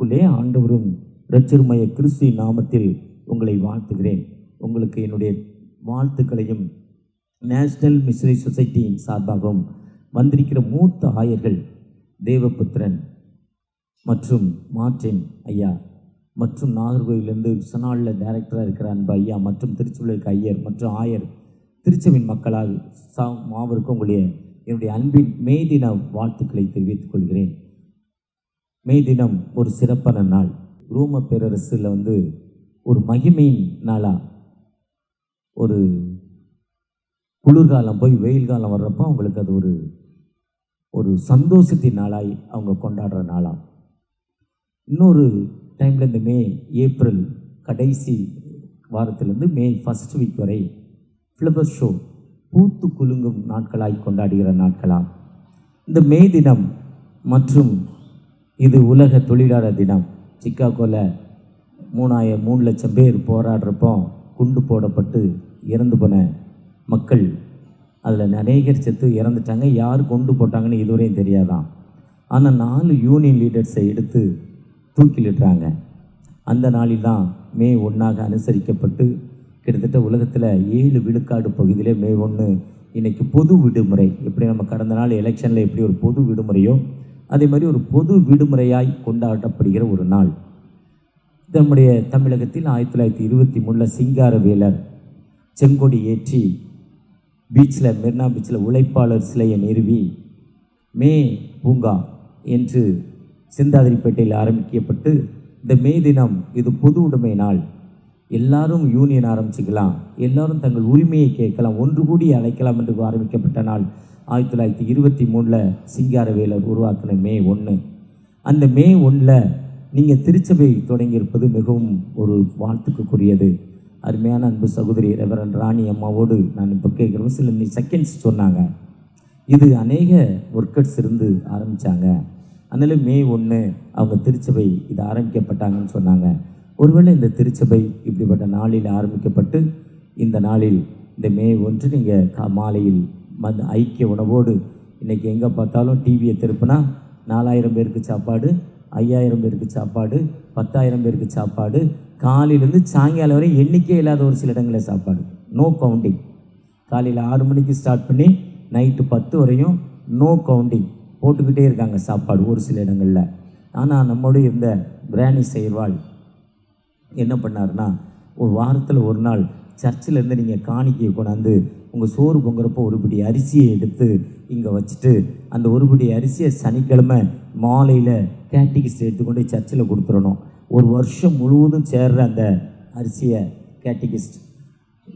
கிறிஸ்துவுக்குள்ளே ஆண்டவரும் இரட்சகருமாய கிறிஸ்து நாமத்தில் உங்களை வாழ்த்துகிறேன். உங்களுக்கு என்னுடைய வாழ்த்துக்களையும் நேஷனல் மிஷனரி சொசைட்டியின் சார்பாகவும் வந்திருக்கிற மூத்த ஆயர்கள் தேவபுத்திரன் மற்றும் மார்டின் ஐயா மற்றும் நாகர்கோயிலிருந்து சனாலில் டைரக்டராக இருக்கிற அன்பு ஐயா மற்றும் திருச்சியில் இருக்க ஐயர் மற்றும் ஆயர் திருச்செவின் மக்களால் மாவருக்கும் என்னுடைய அன்பின் மே தின வாழ்த்துக்களை தெரிவித்துக் கொள்கிறேன். மே தினம் ஒரு சிறப்பான நாள். ரோம பேரரசில் ஒரு மகிமையின் நாளாக ஒரு குளிர்காலம் போய் வெயில் காலம் வர்றப்போ அவங்களுக்கு அது ஒரு சந்தோஷத்தின் நாளாய் அவங்க கொண்டாடுற நாளாக. இன்னொரு டைமில் இந்த ஏப்ரல் கடைசி வாரத்திலேருந்து மே ஃபஸ்ட் வீக் வரை ஃப்ளவர் ஷோ பூத்து குலுங்கும் நாட்களாய் கொண்டாடுகிற நாட்களாம் இந்த மே தினம். மற்றும் இது உலக தொழிலாளர் தினம். சிக்காகோவில் 3 லட்சம் பேர் போராடுறப்போ குண்டு போடப்பட்டு இறந்து போன மக்கள் அதில் அநேகர் செத்து இறந்துட்டாங்க. யார் கொண்டு போட்டாங்கன்னு இதுவரையும் தெரியாதான். ஆனால் 4 யூனியன் லீடர்ஸை எடுத்து தூக்கிலிடுறாங்க. அந்த நாளில் தான் மே 1 அனுசரிக்கப்பட்டு கிட்டத்தட்ட உலகத்தில் 7 விழுக்காடு பகுதியிலே மே 1 இன்றைக்கி பொது விடுமுறை. எப்படி நம்ம கடந்த நாள் எலெக்ஷனில் எப்படி ஒரு பொது விடுமுறையோ அதே மாதிரி ஒரு பொது விடுமுறையாய் கொண்டாடப்படுகிற ஒரு நாள். நம்முடைய தமிழகத்தில் 1923 சிங்காரவேலர் செங்கொடி ஏற்றி பீச்சில் மெரினா பீச்சில் உழைப்பாளர் சிலையை நிறுவி மே பூங்கா என்று சிந்தாதிரிப்பேட்டையில் ஆரம்பிக்கப்பட்டு இந்த மே தினம் இது பொது உடைமை நாள். எல்லாரும் யூனியன் ஆரம்பிச்சுக்கலாம், எல்லாரும் தங்கள் உரிமையை கேட்கலாம், ஒன்று கூடி அழைக்கலாம் என்று ஆரம்பிக்கப்பட்ட நாள் 1923 சிங்காரவேலர் உருவாக்கின மே 1. அந்த மே 1 நீங்கள் திருச்சபை தொடங்கியிருப்பது மிகவும் ஒரு வாழ்த்துக்குரியது. அருமையான அன்பு சகோதரி ரெவரண்ட் ராணி அம்மாவோடு நான் இப்போ கேட்குறேன். சில செகண்ட்ஸ் சொன்னாங்க. இது அநேக ஒர்க்கர்ஸ் இருந்து ஆரம்பித்தாங்க. அதனால் மே 1 அவங்க திருச்சபை இது ஆரம்பிக்கப்பட்டாங்கன்னு சொன்னாங்க. ஒருவேளை இந்த திருச்சபை இப்படிப்பட்ட நாளில் ஆரம்பிக்கப்பட்டு இந்த நாளில் இந்த மே 1 நீங்கள் மாலையில் ஐக்கிய உணவோடு இன்றைக்கி எங்கே பார்த்தாலும் டிவியை திருப்பினா 4000 பேருக்கு சாப்பாடு, 5000 பேருக்கு சாப்பாடு, 10,000 பேருக்கு சாப்பாடு, காலையிலேருந்து சாயங்காலம் வரை எண்ணிக்கை இல்லாத ஒரு சில இடங்களில் சாப்பாடு, நோ கவுண்டிங். காலையில் 6 மணிக்கு ஸ்டார்ட் பண்ணி நைட்டு 10 வரையும் நோ கவுண்டிங் போட்டுக்கிட்டே இருக்காங்க சாப்பாடு ஒரு சில இடங்களில். ஆனால் நம்மோடு இருந்த கிராணி செயல்வாள் என்ன பண்ணார்னா, ஒரு வாரத்தில் ஒரு நாள் சர்ச்சில் இருந்து நீங்கள் காணிக்கையை கொண்டாந்து உங்கள் சோறு பொங்குறப்போ ஒரு பிடி அரிசியை எடுத்து இங்கே வச்சுட்டு அந்த ஒரு பிடி அரிசியை சனிக்கிழமை மாலையில் கேட்டிகிஸ்ட் எடுத்துக்கொண்டு சர்ச்சில் கொடுத்துடணும். ஒரு வருஷம் முழுவதும் சேர்ற அந்த அரிசியை கேட்டிகிஸ்ட்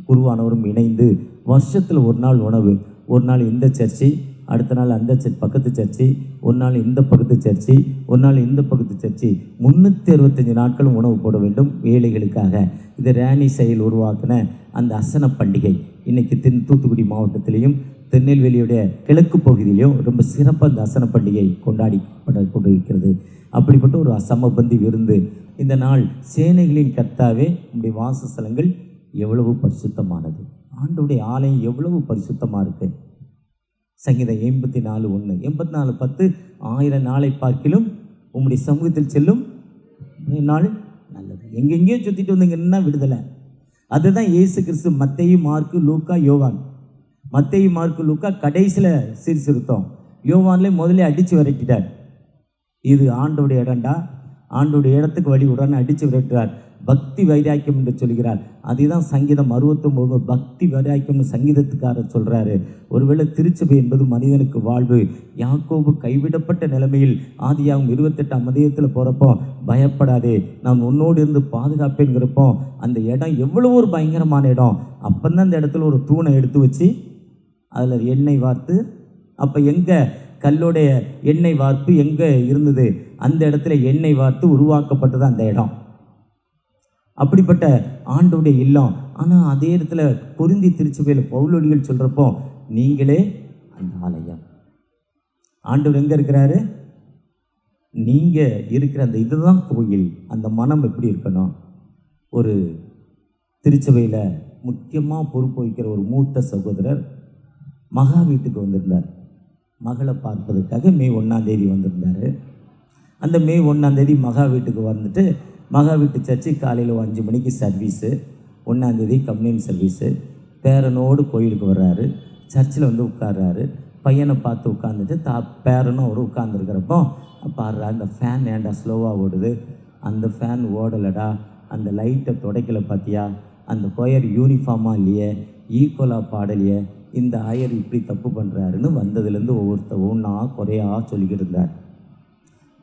குருவானவரும் இணைந்து வருஷத்தில் ஒரு நாள் உணவு, ஒரு நாள் இந்த சர்ச்சை, அடுத்த நாள் அந்த பக்கத்து சர்ச்சை, ஒரு நாள் இந்த பக்கத்து சர்ச்சை, ஒரு நாள் இந்த பக்கத்து சர்ச்சை, 365 நாட்களும் உணவு போட வேண்டும் ஏழைகளுக்காக. இது ராணி செயல் உருவாக்கின அந்த அசன பண்டிகை இன்றைக்கி தூத்துக்குடி மாவட்டத்திலையும் திருநெல்வேலியுடைய கிழக்கு பகுதியிலையும் ரொம்ப சிறப்பாக அந்த அசன பண்டிகை கொண்டாடிக்கொண்டிருக்கிறது. அப்படிப்பட்ட ஒரு சமபந்தி விருந்து. இந்த நாள் சேனைகளின் கர்த்தாவே உங்களுடைய வாசஸ்தலங்கள் எவ்வளவு பரிசுத்தமானது, ஆண்டவருடைய ஆலயம் எவ்வளவு பரிசுத்தமாக இருக்குது. சங்கீதம் 84:1 84:10 1000 நாளை பார்க்கிலும் உங்களுடைய சமூகத்தில் செல்லும் நாள் நல்லது. எங்கெங்கேயோ சுற்றிட்டு வந்தீங்கன்னா விடுதலை. அதுதான் இயேசு கிறிஸ்து மத்தேயு, மார்க்கு, லூக்கா, யோவான். மத்தேயு, மார்க்கு, லூக்கா கடைசியில் சீர்திருத்தம். யோவான்லேயே முதலே அடித்து விரட்டிட்டார். இது ஆண்டோடைய இடம்டா, ஆண்டோடைய இடத்துக்கு வழி உடனே அடித்து விரட்டுறார். பக்தி வைராக்கியம் என்று சொல்கிறார். அதுதான் சங்கீதம் 69 பக்தி வைராக்கியம்னு சங்கீதத்துக்காரர் சொல்கிறாரு. ஒருவேளை திருச்சபை என்பது மனிதனுக்கு வாழ்வு. யாக்கோபு கைவிடப்பட்ட நிலைமையில் ஆதியாகமம் 28 அதிகாரத்தில் போகிறப்போ பயப்படாதே நான் உன்னோடு இருந்து பாதுகாப்பேங்கிறப்போ அந்த இடம் எவ்வளோ ஒரு பயங்கரமான இடம். அப்போதான் அந்த இடத்துல ஒரு தூணை எடுத்து வச்சு அதில் எண்ணெய் வார்த்து, அப்போ எங்கே கல்லோடைய எண்ணெய் வார்ப்பு எங்கே இருந்தது, அந்த இடத்துல எண்ணெய் வார்த்து உருவாக்கப்பட்டது அந்த இடம். அப்படிப்பட்ட ஆண்டோடைய இல்லம். ஆனால் அதே இடத்துல பொருந்தி திருச்சபையில் பவுலடிகள் சொல்கிறப்போ நீங்களே அந்த ஆலயம். ஆண்டவர் எங்கே இருக்கிறாரு? நீங்கள் இருக்கிற அந்த இதுதான் கோயில். அந்த மனம் எப்படி இருக்கணும்? ஒரு திருச்சபையில் முக்கியமாக பொறுப்பு வைக்கிற ஒரு மூத்த சகோதரர் மகா வீட்டுக்கு வந்திருந்தார். மகளை பார்ப்பதற்காக மே 1 வந்திருந்தார். அந்த மே 1 மகா வீட்டுக்கு வந்துட்டு, மகா வீட்டு சர்ச்சு காலையில் 5 மணிக்கு சர்வீஸு, 1 கம்யூனியன் சர்வீஸு. பேரனோடு கோயிலுக்கு வர்றாரு, சர்ச்சில் வந்து உட்கார்றாரு. பையனை பார்த்து உட்காந்துட்டு பேரனும் அவர் உட்காந்துருக்கிறப்போ பாடுறா, அந்த ஃபேன் ஏன்டா ஸ்லோவாக ஓடுது, அந்த ஃபேன் ஓடலடா, அந்த லைட்டை துடைக்கலை பார்த்தியா, அந்த கொயர் யூனிஃபார்மாக இல்லையே, ஈக்குவலாக பாடலையே, இந்த ஆயர் இப்படி தப்பு பண்ணுறாருன்னு வந்ததுலேருந்து ஒவ்வொன்றா குறையாக சொல்லிக்கிட்டு இருந்தார்.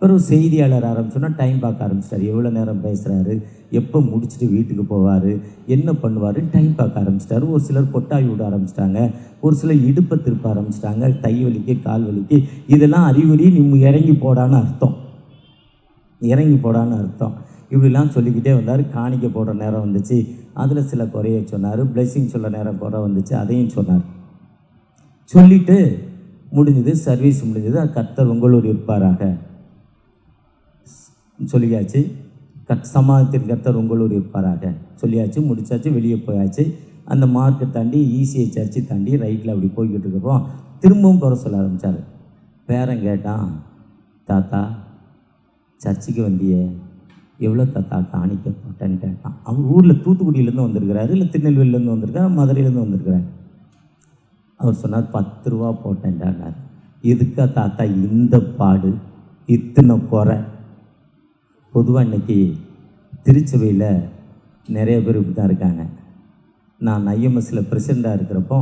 பிறகு செய்தியாளர் ஆரம்பிச்சோன்னா டைம் பார்க்க ஆரம்பிச்சிட்டார். எவ்வளோ நேரம் பேசுகிறாரு, எப்போ முடிச்சுட்டு வீட்டுக்கு போவார், என்ன பண்ணுவார், டைம் பார்க்க ஆரம்பிச்சிட்டாரு. ஒரு சிலர் கொட்டாய் விட ஆரம்பிச்சிட்டாங்க, ஒரு சிலர் இடுப்பை திருப்ப ஆரம்பிச்சிட்டாங்க, தை வலிக்கு கால் வலிக்கு. இதெல்லாம் அறிகுறி, நீ இறங்கி போடான்னு அர்த்தம், இறங்கி போடான்னு அர்த்தம். இப்படிலாம் சொல்லிக்கிட்டே வந்தார். காணிக்க போடுற நேரம் வந்துச்சு, அதில் சில குறைய சொன்னார். பிளெஸிங் சொல்ல நேரம் குறை வந்துச்சு, அதையும் சொன்னார். சொல்லிவிட்டு முடிஞ்சது, சர்வீஸ் முடிஞ்சது. கர்த்தர் உங்களோடு இருப்பாராக சொல்லியாச்சு. சமாதத்தின் கர்த்தர் உங்களோடு இருப்பாராக சொல்லியாச்சு, முடிச்சாச்சு, வெளியே போயாச்சு. அந்த மார்க்கை தாண்டி ஈசிஐ சர்ச்சை தாண்டி ரைட்டில் அப்படி போய்கிட்டு இருக்கப்போ திரும்பவும் குறை சொல்ல ஆரம்பித்தார். பேரன் கேட்டான், தாத்தா சர்ச்சுக்கு வந்தியே, எவ்வளோ தாத்தா காணிக்க போட்டேன்னு கேட்டான். அவர் ஊரில் தூத்துக்குடியிலேருந்து வந்திருக்கிறாரு, இல்லை திருநெல்வேலியிலேருந்து வந்திருக்காரு, மதுரையிலேருந்து வந்திருக்கிறார். அவர் சொன்னார் 10 ரூபா போட்டேன்டானார். எதுக்கா தாத்தா இந்த பாடு, இத்தனை குறை? பொதுவாக இன்றைக்கி திருச்சபையில் நிறைய பேர் இப்படி தான் இருக்காங்க. நான் ஐஎம்எஸில் பிரசிடெண்ட்டாக இருக்கிறப்போ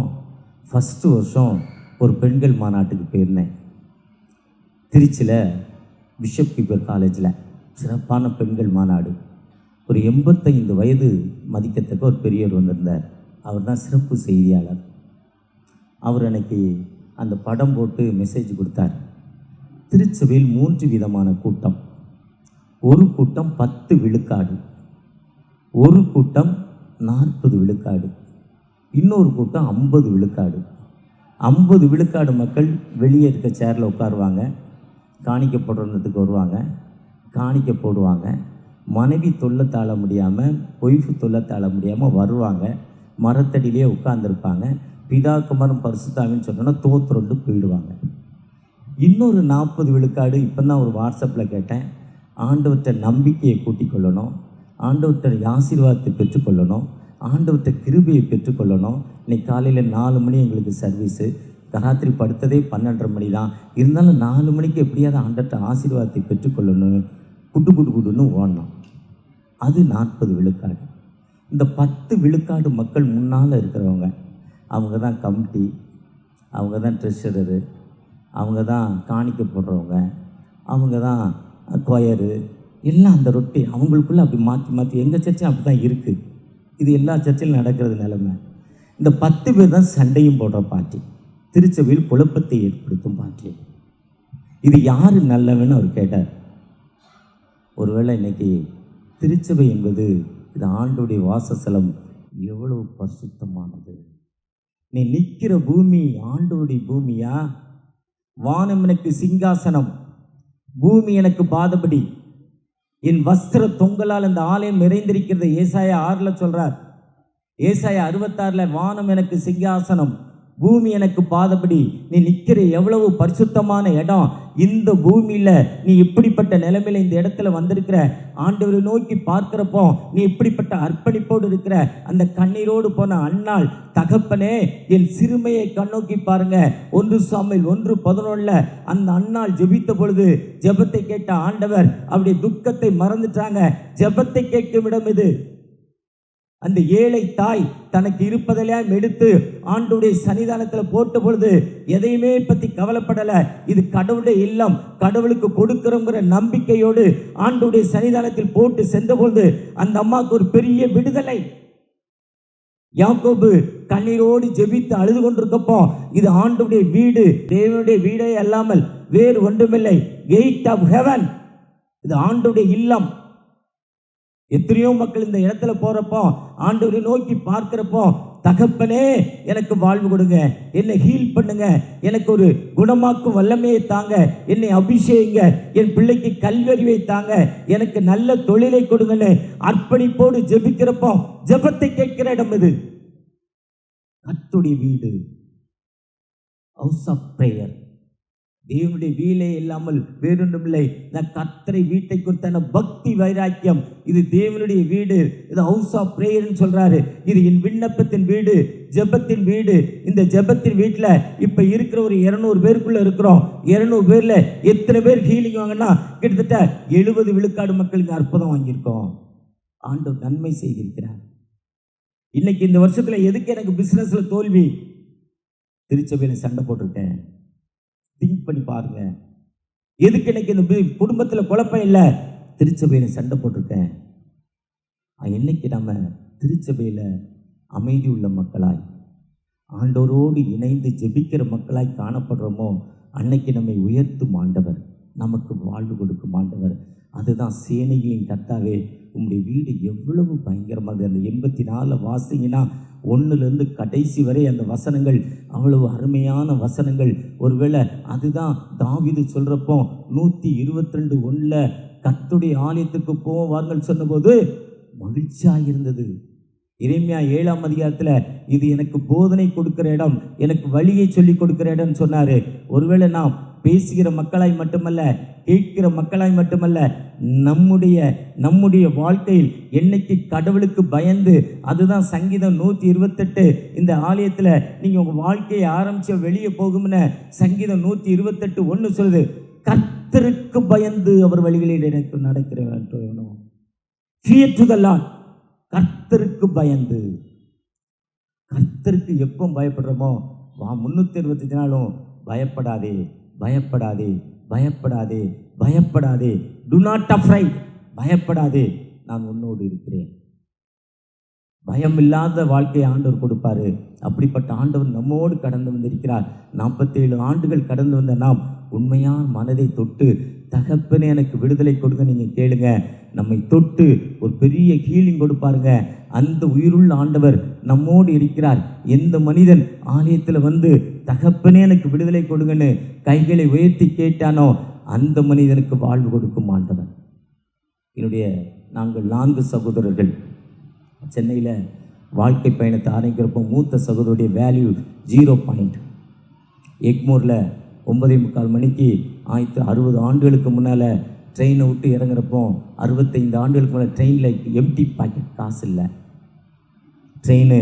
ஃபஸ்ட்டு வருஷம் ஒரு பெண்கள் மாநாட்டுக்கு போயிருந்தேன். திருச்சியில் பிஷப் கீப்பர் காலேஜில் சிறப்பான பெண்கள் மாநாடு. ஒரு 85 வயது மதிக்கத்தக்க ஒரு பெரியவர் வந்திருந்தார். அவர் தான் சிறப்பு செய்தியாளர். அவர் அன்னைக்கு அந்த படம் போட்டு மெசேஜ் கொடுத்தார். திருச்சபையில் 3 விதமான கூட்டம். ஒரு கூட்டம் 10 விழுக்காடு, ஒரு கூட்டம் 40 விழுக்காடு, இன்னொரு கூட்டம் 50 விழுக்காடு. 50 விழுக்காடு மக்கள் வெளியே இருக்க சேரில் உட்காருவாங்க, காணிக்க போடுறதுக்கு வருவாங்க, காணிக்க போடுவாங்க. மனைவி தொல்லை தாழ முடியாமல், ஒய்ஃபு தொல்லை தாழ முடியாமல் வருவாங்க, மரத்தடியிலே உட்கார்ந்துருப்பாங்க. பிதா குமாரன் பரிசுத்தாவின்னு சொன்னோன்னா தோத்துறொண்டு போயிடுவாங்க. இன்னொரு 40 விழுக்காடு, இப்போ தான் ஒரு வாட்ஸ்அப்பில் கேட்டேன், ஆண்டவர்கிட்ட நம்பிக்கையை கூட்டிக் கொள்ளணும், ஆண்டவர்கிட்ட ஆசீர்வாதத்தை பெற்றுக்கொள்ளணும், ஆண்டவர்கிட்ட கிருபையை பெற்றுக்கொள்ளணும். இன்னைக்கு காலையில் 4 மணி எங்களுக்கு சர்வீஸு, ராத்திரி படுத்ததே 12:30 மணி தான், இருந்தாலும் 4 மணிக்கு எப்படியாவது ஆண்டவர்கிட்ட ஆசீர்வாதத்தை பெற்றுக்கொள்ளணும், குடுன்னு ஓடணும். அது 40 விழுக்காடு. இந்த 10 விழுக்காடு மக்கள் முன்னால் இருக்கிறவங்க, அவங்க தான் கமிட்டி, அவங்க தான் ட்ரெஷரரு, அவங்க தான் காணிக்க போடுறவங்க, அவங்க தான் கொயரு, எல்லாம் அந்த ரொட்டி அவங்களுக்குள்ளே அப்படி மாற்றி மாற்றி. எங்கள் சர்ச்சும் அப்படி தான் இருக்குது. இது எல்லா சர்ச்சிலும் நடக்கிறது நிலைமை. இந்த 10 பேர் தான் சண்டையும் போடுற பார்ட்டி, திருச்சபையில் குழப்பத்தை ஏற்படுத்தும் பார்ட்டி. இது யார் நல்லவன்னு அவர் கேட்டார். ஒருவேளை இன்னைக்கு திருச்சபை என்பது இது ஆண்டோடைய வாசஸ்தலம், எவ்வளவு பரிசுத்தமானது. நீ நிற்கிற பூமி ஆண்டோடைய பூமியா? வானம் எனக்கு சிங்காசனம், பூமி எனக்கு பாதபடி, என் வஸ்திர தொங்கலால் இந்த ஆலயம் நிறைந்திருக்கிறது. ஏசாயா 6 சொல்றார். ஏசாயா 66 வானம் எனக்கு சிங்காசனம், பூமி எனக்கு பாதபடி. நீ நிற்கிற எவ்வளவு பரிசுத்தமான இடம். இந்த பூமியில் நீ இப்படிப்பட்ட நிலைமையில இந்த இடத்துல வந்திருக்கிற, ஆண்டவரை நோக்கி பார்க்கிறப்போ நீ இப்படிப்பட்ட அர்ப்பணிப்போடு இருக்கிற. அந்த கண்ணீரோடு போன அன்னாள், தகப்பனே என் சிறுமையை கண்ணோக்கி பாருங்க. 1 சாமுவேல் 1:11 அந்த அன்னாள் ஜெபித்த பொழுது ஜெபத்தை கேட்ட ஆண்டவர் அவருடைய துக்கத்தை மறந்துட்டாங்க. ஜெபத்தை கேட்கும் இடம் இது. அந்த ஏழை தாய் தனக்கு இருப்பதெல்லாம் எடுத்து ஆண்டவருடைய சன்னிதானத்தில் போட்ட பொழுது எதையுமே பற்றி கவலைப்படலை. இது கடவுளுடைய இல்லம், கடவுளுக்கு கொடுக்கிறோங்கிற நம்பிக்கையோடு ஆண்டவருடைய சன்னிதானத்தில் போட்டு சென்ற பொழுது அந்த அம்மாவுக்கு ஒரு பெரிய விடுதலை. யாக்கோபு கண்ணீரோடு ஜெபித்து அழுது கொண்டிருக்கப்போ, இது ஆண்டவருடைய வீடு, தேவனுடைய வீடே அல்லாமல் வேறு ஒன்றுமில்லை, கேட் ஆஃப் ஹெவன், இது ஆண்டவருடைய இல்லம். எத்தனையோ மக்கள் இந்த இடத்துல போறப்போ ஆண்டவரை நோக்கி பார்க்கிறப்போ, தகப்பனே எனக்கு வாழ்வு கொடுங்க, என்னை ஹீல் பண்ணுங்க, எனக்கு ஒரு குணமாக்கும் வல்லமையை தாங்க, என்னை அபிஷேகிங்க, என் பிள்ளைக்கு கல்வியறிவை தாங்க, எனக்கு நல்ல தொழிலை கொடுங்கன்னு அர்ப்பணிப்போடு ஜெபிக்கிறப்போ ஜெபத்தை கேட்கிற இடம் இது. கர்த்தருடைய வீடு, ஹவுஸ் ஆஃப் பிரேயர். தேவனுடைய வீலே இல்லாமல் வேறொன்றுமில்லை. இந்த கர்த்தரை வீட்டை குறித்தான பக்தி வைராக்கியம். இது தேவனுடைய வீடு, இது ஹவுஸ் ஆஃப் பிரேயர்னு சொல்றாரு. இது என் விண்ணப்பத்தின் வீடு, ஜெபத்தின் வீடு. இந்த ஜெபத்தின் வீட்டில் இப்போ இருக்கிற ஒரு 200 பேருக்குள்ள இருக்கிறோம். 200 பேர்ல எத்தனை பேர் ஹீலிங் வாங்கினா கிட்டத்தட்ட 70 விழுக்காடு மக்களுக்கு அற்புதம் வாங்கியிருக்கோம். ஆண்டவர் நன்மை செய்திருக்கிறார். இன்னைக்கு இந்த வருஷத்துல எதுக்கு எனக்கு பிசினஸ்ல தோல்வி? திருச்சபையில சண்டை போட்டிருக்கேன். திங்க் பண்ணி பாருங்க. எதுக்கு எனக்கு இந்த குடும்பத்துல குழப்பம் இல்லை? திருச்சபையில சண்டை போட்டிருக்கேன். என்னைக்கு நம்ம திருச்சபையில அமைதி உள்ள மக்களாய், ஆண்டவரோடு இணைந்து ஜெபிக்கிற மக்களாய் காணப்படுறோமோ, அன்னைக்கு நம்மை உயர்த்தும் ஆண்டவர், நமக்கு வாழ்வு கொடுக்கும் ஆண்டவர். அதுதான் சேனைகளின் கர்த்தாவே உங்களுடைய வீடு எவ்வளவு பயங்கரமாக. அந்த 84 வாசிங்கன்னா 1லேருந்து கடைசி வரை அந்த வசனங்கள் அவ்வளவு அருமையான வசனங்கள். ஒருவேளை அதுதான் தாவீது சொல்கிறப்போ 122:1 கர்த்தருடைய ஆலயத்துக்கு போவார்கள் சொன்னபோது மகிழ்ச்சியாக இருந்தது. எரேமியா 7ஆம் அதிகாரத்தில் இது எனக்கு போதனை கொடுக்கிற இடம், எனக்கு வழியை சொல்லி கொடுக்கிற இடம்னு சொன்னார். ஒருவேளை நாம் பேசுகிற மக்களாய் மட்டுமல்ல, கேட்கிற மக்களாய் மட்டுமல்ல, நம்முடைய வாழ்க்கையில் என்னைக்கு கடவுளுக்கு பயந்து, அதுதான் சங்கீதம் 128 இந்த ஆலயத்தில் நீங்கள் உங்கள் வாழ்க்கையை ஆரம்பிச்ச வெளியே போகும்னு சங்கீதம் 128:1 சொல்லுது. கர்த்தருக்கு பயந்து அவர் வழிகளில் எனக்கு நடக்கிறேன். Fear to the Lord. கர்த்தருக்கு பயந்து. கர்த்தருக்கு எப்போ பயப்படுறோமோ 365 நாளும் பயப்படாதே, பயப்படாதே, பயப்படாதே, பயப்படாதே. To not afraid. பயப்படாதே, நான் உன்னோடு இருக்கிறேன். பயம் இல்லாத வாழ்க்கையை ஆண்டவர் கொடுப்பாரு. அப்படிப்பட்ட ஆண்டவர் நம்மோடு கடந்து வந்திருக்கிறார். 47 ஆண்டுகள் கடந்து வந்த நாம் உண்மையான மனதை தொட்டு, தகப்பனே எனக்கு விடுதலை கொடுங்க நீங்கள் கேளுங்க. நம்மை தொட்டு ஒரு பெரிய ஹீலிங் கொடுப்பாருங்க. அந்த உயிருள்ள ஆண்டவர் நம்மோடு இருக்கிறார். எந்த மனிதன் ஆலயத்தில் வந்து தகப்பனே எனக்கு விடுதலை கொடுங்கன்னு கைகளை உயர்த்தி கேட்டானோ அந்த மனிதனுக்கு வாழ்வு கொடுக்கும் ஆண்டவர். நாங்கள் 4 சகோதரர்கள் சென்னையில் வாழ்க்கை பயணத்தை ஆரம்பிக்கிறப்போ மூத்த சகோதரருடைய வேல்யூ 0. எக்மோரில் 9:45 மணிக்கு 60 ஆண்டுகளுக்கு முன்னால் ட்ரெயினை விட்டு இறங்குறப்போ 65 ஆண்டுகளுக்கு முன்னால் ட்ரெயினில் எம்டி பாக்கெட் காசு இல்லை. ட்ரெயின்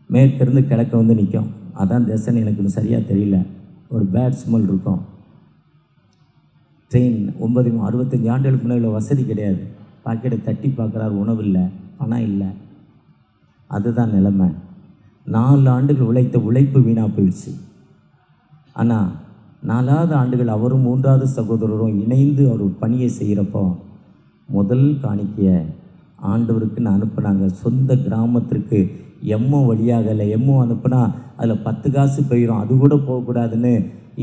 மேற்கிருந்து கிழக்க வந்து நிற்கும். அதான் திசைன்னு எனக்கு சரியாக தெரியல. ஒரு பேட் ஸ்மெல் இருக்கும். ட்ரெயின் 65 ஆண்டுகளுக்கு முன்னாடி வசதி கிடையாது. பாக்கெட்டை தட்டி பார்க்குறாரு, உணவு இல்லை, பணம் இல்லை. அதுதான் நிலைமை. 4 ஆண்டுகள் உழைத்த உழைப்பு வீணாக போயிடுச்சு. ஆனால் 4வது ஆண்டுகள் அவரும் 3வது சகோதரரும் இணைந்து அவர் பணியை செய்கிறப்போ முதல் காணிக்கையை ஆண்டவருக்கு அனுப்புனாங்க. சொந்த கிராமத்திற்கு எம்மோ வழியாக இல்லை. எம்மோ அனுப்புனா அதில் 10 காசு போயிடும், அது கூட போகக்கூடாதுன்னு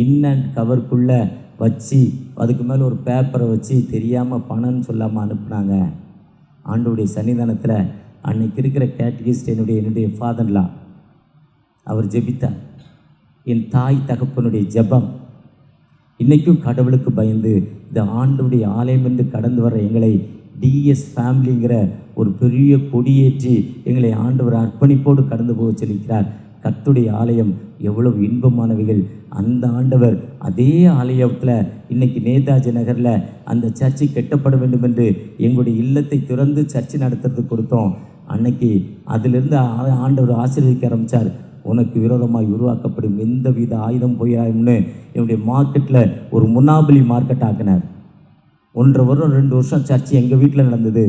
இன்னண்ட் கவருக்குள்ளே வச்சு அதுக்கு மேலே ஒரு பேப்பரை வச்சு தெரியாமல் பணம்னு சொல்லாமல் அனுப்புனாங்க. ஆண்டவருடைய சன்னிதானத்தில் அன்னைக்கு இருக்கிற கேட்டகிஸ்ட் என்னுடைய ஃபாதர்லா அவர் ஜெபித்தார். என் தாய் தகப்பனுடைய ஜெபம் இன்றைக்கும் கடவுளுக்கு பயந்து இந்த ஆண்டவருடைய ஆலயம் என்று கடந்து வர எங்களை டிஎஸ் ஃபேமிலிங்கிற ஒரு பெரிய கொடியேற்றி எங்களை ஆண்டவர் அர்ப்பணிப்போடு கடந்து போக சொல்லிக்கிறார். கர்த்தருடைய ஆலயம் எவ்வளவு இன்பமானவைகள். அந்த ஆண்டவர் அதே ஆலயத்தில் இன்னைக்கு நேதாஜி நகரில் அந்த சர்ச்சை கட்டப்பட வேண்டும் என்று எங்களுடைய இல்லத்தை திறந்து சர்ச்சை நடத்துறதுக்கு கொடுத்தோம். அன்னைக்கு அதிலிருந்து ஆண்டவர் ஆசீர்வதிக்க ஆரம்பித்தார். உனக்கு விரோதமாக உருவாக்கப்படும் எந்த வித ஆயுதம் போயிடாயும்னு என்னுடைய மார்க்கெட்டில் ஒரு முனாபலி மார்க்கெட் ஆக்கினார். 1.5 வருடம் 2 வருஷம் சர்ச்சை எங்கள் வீட்டில் நடந்தது.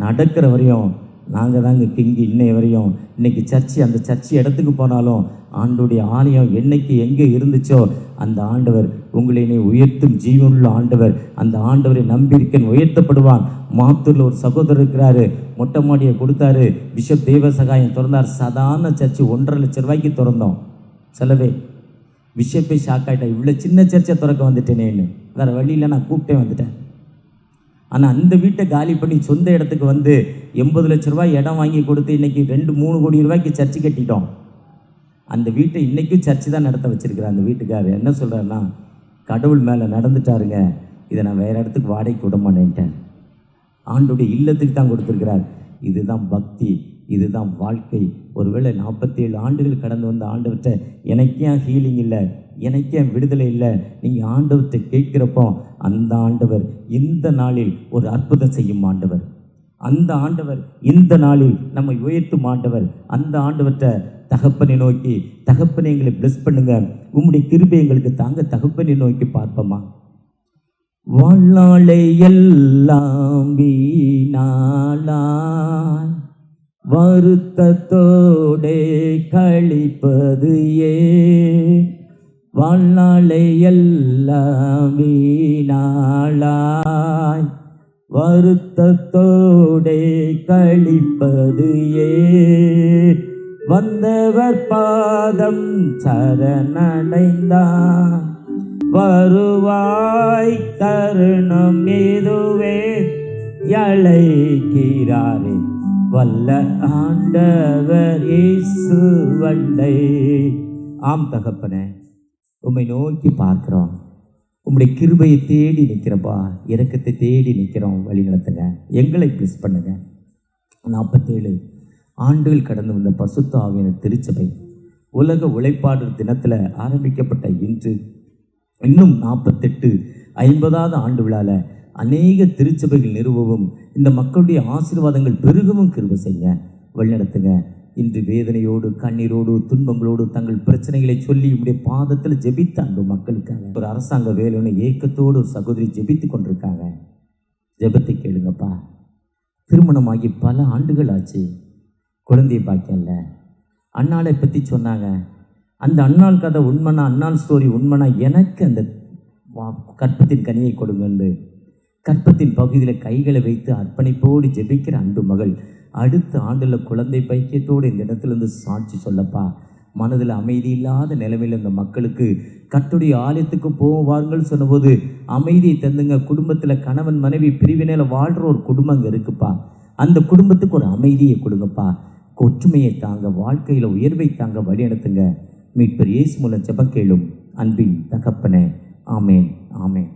நடக்கிற வரையும் நாங்கள் தாங்க கிங்கி. இன்னைய வரையும் இன்றைக்கி அந்த சர்ச்சை இடத்துக்கு போனாலும் ஆண்டோடைய ஆலயம் என்னைக்கு எங்கே இருந்துச்சோ அந்த ஆண்டவர் உங்களை உயர்த்தும் ஜீவனுள்ள ஆண்டவர். அந்த ஆண்டவரை நம்பியிருக்கேன், உயர்த்தப்படுவான். மாத்தூரில் ஒரு சகோதரர் இருக்கிறாரு, மொட்டை மாடியை கொடுத்தாரு. பிஷப் தேவசகாயம் திறந்தார். சாதாரண சர்ச்சு 1.5 லட்சம் ரூபாய்க்கு திறந்தோம். செலவே பிஷப்பே ஷாக் ஆகிட்டேன், இவ்வளோ சின்ன சர்ச்சை திறக்க வந்துட்டேனேன்னு. வேறு வழியில் நான் கூப்பிட்டே வந்துட்டேன். ஆனால் அந்த வீட்டை காலி பண்ணி சொந்த இடத்துக்கு வந்து 80 லட்ச ரூபாய் இடம் வாங்கி கொடுத்து இன்றைக்கி 2-3 கோடி ரூபாய்க்கு சர்ச்சு கட்டிட்டோம். அந்த வீட்டை இன்றைக்கும் சர்ச்சு தான் நடத்த வச்சுருக்கிறேன். அந்த வீட்டுக்காரர் என்ன சொல்கிறாருன்னா, கடவுள் மேலே நடந்துட்டாருங்க, இதை நான் வேறு இடத்துக்கு வாடகைக்கு விட மாட்டேன்ட்டேன். ஆண்டுடைய இல்லத்துக்கு தான் கொடுத்துருக்கிறார். இதுதான் பக்தி, இதுதான் வாழ்க்கை. ஒருவேளை 47 ஆண்டுகள் கடந்து வந்த ஆண்டவர்கிட்ட எனக்கு ஏன் ஹீலிங் இல்லை, எனக்கே விடுதலை இல்லை. நீங்கள் ஆண்டவர்கிட்ட கேட்குறப்போ அந்த ஆண்டவர் இந்த நாளில் ஒரு அற்புதம் செய்யும் ஆண்டவர். அந்த ஆண்டவர் இந்த நாளில் நம்மை உயர்த்தும் ஆண்டவர். அந்த ஆண்டவர்கிட்ட தகப்பனை நோக்கி, தகப்பனை எங்களை பிளஸ் பண்ணுங்க, உம்முடைய கிருபை எங்களுக்கு தாங்க, தகப்பனை நோக்கி பார்ப்போமா. வாழ்நாளை எல்லாம் வீணாளாய் வருத்தத்தோடே கழிப்பது ஏன்? வாழ்நாளை எல்லாம் வீணாளாய் வருத்தத்தோடே கழிப்பது ஏன்? வந்தவர் பாதம் சரணடைந்தான் வருவாய் தருணம் இதுவே அழைக்கிறாரே வல்ல ஆண்டவர் இயேசு வண்டை. ஆம் தகப்பனே, உம்மை நோக்கி பார்க்கிறோம், உம்முடைய கிருபையை தேடி நிற்கிறப்பா, இரக்கத்தை தேடி நிற்கிறோம். வழி நடத்துங்க, எங்களை பிளஸ் பண்ணுங்க. 47 ஆண்டுகள் கடந்து வந்த பரிசுத்த ஆவியானவர் திருச்சபை உலக உழைப்பாளர் தினத்தில் ஆரம்பிக்கப்பட்ட இன்று இன்னும் 48 50வது ஆண்டு விழாவில் அநேக திருச்சபைகள் நிறுவவும் இந்த மக்களுடைய ஆசீர்வாதங்கள் பெருகவும் கிருபை செய்ய வழிநடத்துங்க. இன்று வேதனையோடு கண்ணீரோடு துன்பங்களோடு தங்கள் பிரச்சனைகளை சொல்லி உடைய பாதத்தில் ஜெபித்த அந்த மக்களுக்காக ஒரு அரசாங்க வேலைன்னு ஏக்கத்தோடு ஒரு சகோதரி ஜெபித்து கொண்டிருக்காங்க. ஜெபத்தை கேளுங்கப்பா. திருமணமாகி பல ஆண்டுகள் ஆச்சு, குழந்தைய பாக்கியல்ல. அண்ணாளை பற்றி சொன்னாங்க. அந்த அண்ணாள் கதை உண்மைனா, அண்ணாள் ஸ்டோரி உண்மைனா, எனக்கு அந்த கற்பத்தின் கனியை கொடுங்கன்னு கற்பத்தின் பகுதியில் கைகளை வைத்து அர்ப்பணிப்போடு ஜெபிக்கிற அன்பு மகள் அடுத்த ஆண்டில் குழந்தை பைக்கியத்தோடு இந்த இடத்துலேருந்து சாட்சி சொல்லப்பா. மனதில் அமைதி இல்லாத நிலைமையில் இந்த மக்களுக்கு கர்த்தருடைய ஆலயத்துக்கு போவார்கள் சொன்னபோது அமைதியை தந்துங்க. குடும்பத்தில் கணவன் மனைவி பிரிவினையில் வாழ்கிற ஒரு குடும்பம் அங்கே இருக்குப்பா. அந்த குடும்பத்துக்கு ஒரு அமைதியை கொடுங்கப்பா. ஒற்றுமையை தாங்க, வாழ்க்கையில் உயர்வை தாங்க, வழி நடத்துங்க. மீட்பர் இயேசு மூலம் ஜெபம் கேளும் அன்பின் தகப்பனே. ஆமேன், ஆமேன்.